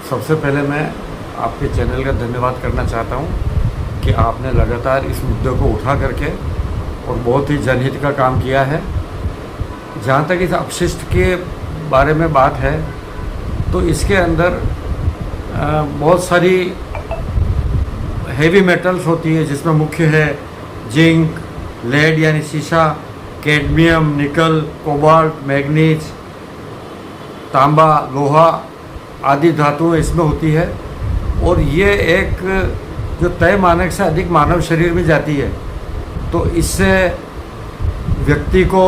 सबसे पहले मैं आपके चैनल का धन्यवाद करना चाहता हूं कि आपने लगातार इस मुद्दे को उठा करके और बहुत ही जनहित का काम किया है। जहाँ तक इस अपशिष्ट के बारे में बात है तो इसके अंदर बहुत सारी हेवी मेटल्स होती है, जिसमें मुख्य है जिंक, लेड यानी शीशा, कैडमियम, निकल, कोबाल्ट, मैग्नीज, तांबा, लोहा आदि धातुएं इसमें होती है। और ये एक जो तय मानक से अधिक मानव शरीर में जाती है तो इससे व्यक्ति को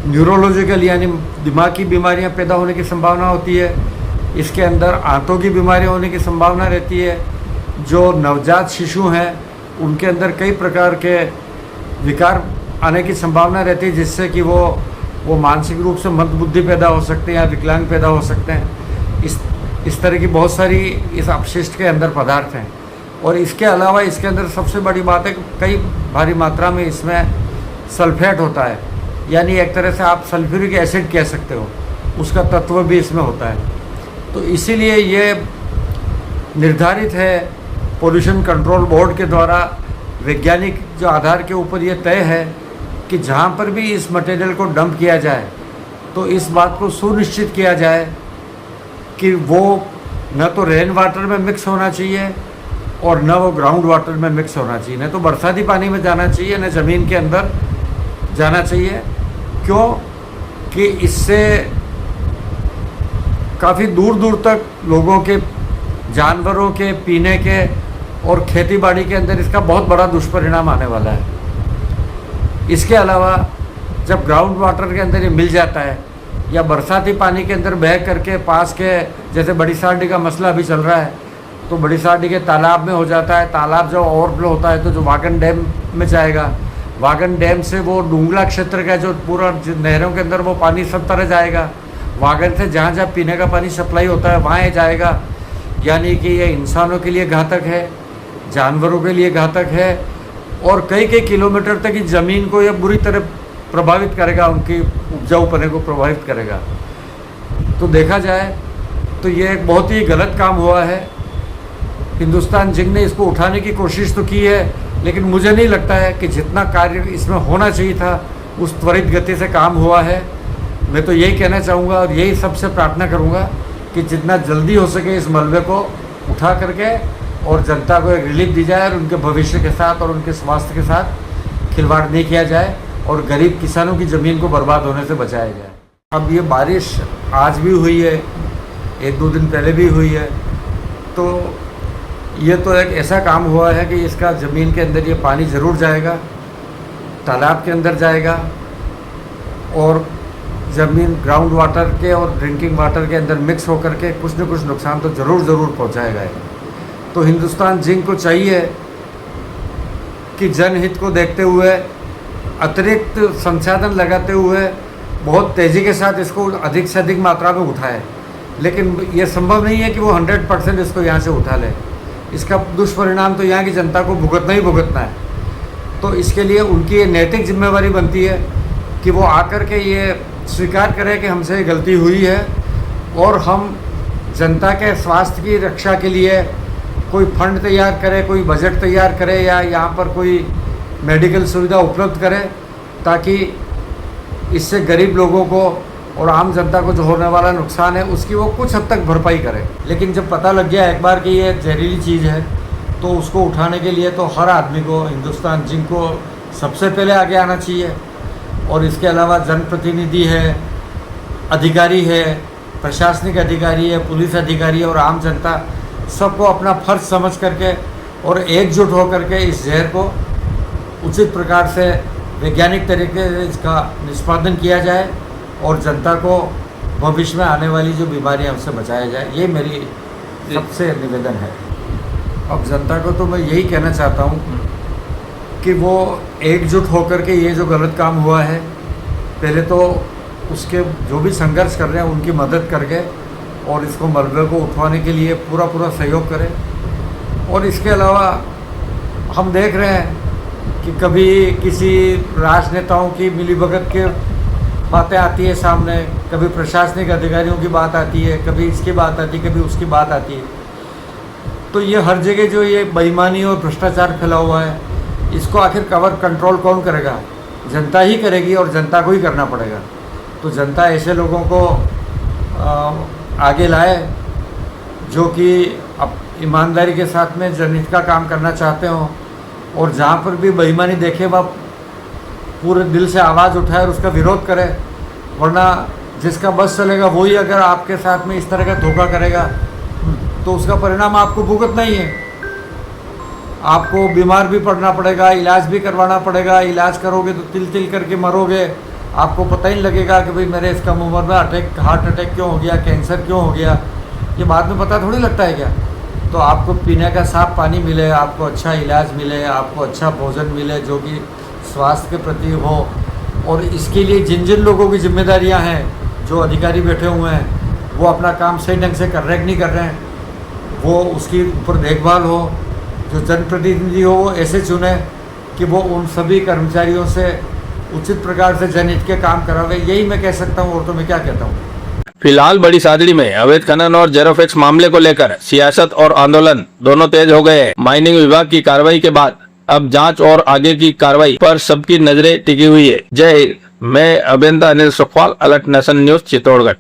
न्यूरोलॉजिकल यानी दिमाग की बीमारियां पैदा होने की संभावना होती है। इसके अंदर आंतों की बीमारियां होने की संभावना रहती है। जो नवजात शिशु हैं उनके अंदर कई प्रकार के विकार आने की संभावना रहती है, जिससे कि वो मानसिक रूप से मंदबुद्धि पैदा हो सकते हैं या विकलांग पैदा हो सकते हैं। इस तरह की बहुत सारी इस अपशिष्ट के अंदर पदार्थ हैं। और इसके अलावा इसके अंदर सबसे बड़ी बात है कि कई भारी मात्रा में इसमें सल्फेट होता है, यानी एक तरह से आप सल्फ्यूरिक एसिड कह सकते हो, उसका तत्व भी इसमें होता है। तो इसीलिए ये निर्धारित है पोल्यूशन कंट्रोल बोर्ड के द्वारा, वैज्ञानिक जो आधार के ऊपर ये तय है कि जहाँ पर भी इस मटेरियल को डंप किया जाए तो इस बात को सुनिश्चित किया जाए कि वो न तो रेन वाटर में मिक्स होना चाहिए और न वो ग्राउंड वाटर में मिक्स होना चाहिए, न तो बरसाती पानी में जाना चाहिए, न ज़मीन के अंदर जाना चाहिए। क्यों कि इससे काफ़ी दूर दूर तक लोगों के, जानवरों के पीने के और खेती बाड़ी के अंदर इसका बहुत बड़ा दुष्परिणाम आने वाला है। इसके अलावा जब ग्राउंड वाटर के अंदर ये मिल जाता है या बरसाती पानी के अंदर बह करके पास के, जैसे बड़ी सारडी का मसला अभी चल रहा है, तो बड़ी सारडी के तालाब में हो जाता है। तालाब जब ओवरफ्लो होता है तो जो वागन डैम में जाएगा, वागन डैम से वो डूंगला क्षेत्र का जो पूरा नहरों के अंदर वो पानी सब तरह जाएगा। वागन से जहाँ जहाँ पीने का पानी सप्लाई होता है वहाँ ये जाएगा। यानी कि ये इंसानों के लिए घातक है, जानवरों के लिए घातक है और कई कई किलोमीटर तक की ज़मीन को यह बुरी तरह प्रभावित करेगा, उनकी उपजाऊपने को प्रभावित करेगा। तो देखा जाए तो ये एक बहुत ही गलत काम हुआ है। हिंदुस्तान जिंक ने इसको उठाने की कोशिश तो की है, लेकिन मुझे नहीं लगता है कि जितना कार्य इसमें होना चाहिए था उस त्वरित गति से काम हुआ है। मैं तो यही कहना चाहूँगा और यही सबसे प्रार्थना करूँगा कि जितना जल्दी हो सके इस मलबे को उठा करके और जनता को एक रिलीफ दी जाए और उनके भविष्य के साथ और उनके स्वास्थ्य के साथ खिलवाड़ नहीं किया जाए और गरीब किसानों की ज़मीन को बर्बाद होने से बचाया जाए। अब ये बारिश आज भी हुई है, एक दो दिन पहले भी हुई है, तो ये तो एक ऐसा काम हुआ है कि इसका ज़मीन के अंदर ये पानी ज़रूर जाएगा, तालाब के अंदर जाएगा और ज़मीन ग्राउंड वाटर के और ड्रिंकिंग वाटर के अंदर मिक्स होकर के कुछ न कुछ नुकसान तो ज़रूर पहुंचाएगा। तो हिंदुस्तान जिंक को चाहिए कि जनहित को देखते हुए अतिरिक्त संसाधन लगाते हुए बहुत तेज़ी के साथ इसको अधिक से अधिक मात्रा में उठाए। लेकिन ये संभव नहीं है कि वो 100% इसको यहाँ से उठा ले। इसका दुष्परिणाम तो यहाँ की जनता को भुगतना ही भुगतना है। तो इसके लिए उनकी ये नैतिक जिम्मेवारी बनती है कि वो आकर के ये स्वीकार करें कि हमसे ये गलती हुई है और हम जनता के स्वास्थ्य की रक्षा के लिए कोई फंड तैयार करे, कोई बजट तैयार करे या यहाँ पर कोई मेडिकल सुविधा उपलब्ध करे, ताकि इससे गरीब लोगों को और आम जनता को जो होने वाला नुकसान है उसकी वो कुछ हद तक भरपाई करे। लेकिन जब पता लग गया एक बार कि ये जहरीली चीज़ है तो उसको उठाने के लिए तो हर आदमी को, हिंदुस्तान जिंक को सबसे पहले आगे आना चाहिए। और इसके अलावा जनप्रतिनिधि है, अधिकारी है, प्रशासनिक अधिकारी है, पुलिस अधिकारी है और आम जनता सबको अपना फ़र्ज समझ करके और एकजुट होकर के इस जहर को उचित प्रकार से वैज्ञानिक तरीके से इसका निष्पादन किया जाए और जनता को भविष्य में आने वाली जो बीमारियां उससे बचाया जाए। ये मेरी सबसे निवेदन है। अब जनता को तो मैं यही कहना चाहता हूँ कि वो एकजुट होकर के ये जो गलत काम हुआ है, पहले तो उसके जो भी संघर्ष कर रहे हैं उनकी मदद करके और इसको मलबे को उठवाने के लिए पूरा सहयोग करें। और इसके अलावा हम देख रहे हैं कि कभी किसी राजनेताओं की मिलीभगत के बातें आती है सामने, कभी प्रशासनिक अधिकारियों की बात आती है, कभी इसकी बात आती है, कभी उसकी बात आती है। तो ये हर जगह जो ये बेईमानी और भ्रष्टाचार फैला हुआ है, इसको आखिर कवर कंट्रोल कौन करेगा? जनता ही करेगी और जनता को ही करना पड़ेगा। तो जनता ऐसे लोगों को आगे लाए जो कि अब ईमानदारी के साथ में जनहित का काम करना चाहते हो, और जहाँ पर भी बेईमानी देखे वह पूरे दिल से आवाज़ उठाए और उसका विरोध करे। वरना जिसका बस चलेगा वही अगर आपके साथ में इस तरह का धोखा करेगा तो उसका परिणाम आपको भुगतना ही है। आपको बीमार भी पड़ना पड़ेगा, इलाज भी करवाना पड़ेगा। इलाज करोगे तो तिल तिल करके मरोगे, आपको पता ही नहीं लगेगा कि भाई मेरे इस कम उम्र में हार्ट अटैक क्यों हो गया, कैंसर क्यों हो गया, ये बाद में पता थोड़ी लगता है क्या। तो आपको पीने का साफ पानी मिले, आपको अच्छा इलाज मिले, आपको अच्छा भोजन मिले जो कि स्वास्थ्य के प्रति हो, और इसके लिए जिन जिन लोगों की जिम्मेदारियां हैं, जो अधिकारी बैठे हुए हैं वो अपना काम सही ढंग से कर रहे हैं कि नहीं कर रहे हैं, वो उसकी ऊपर देखभाल हो। जो जनप्रतिनिधि हो वो ऐसे चुने कि वो उन सभी कर्मचारियों से उचित प्रकार से जनहित के काम करावे। यही मैं कह सकता हूँ, और तो मैं क्या कहता हूँ। फिलहाल बड़ी सादड़ी में अवैध खनन और जेरोफैक्स मामले को लेकर सियासत और आंदोलन दोनों तेज हो गए हैं। माइनिंग विभाग की कार्रवाई के बाद अब जांच और आगे की कार्रवाई पर सबकी नजरें टिकी हुई है। जय हिंद। मैं अभियंता Anil Sukhwal, alert nation news, Chittorgarh.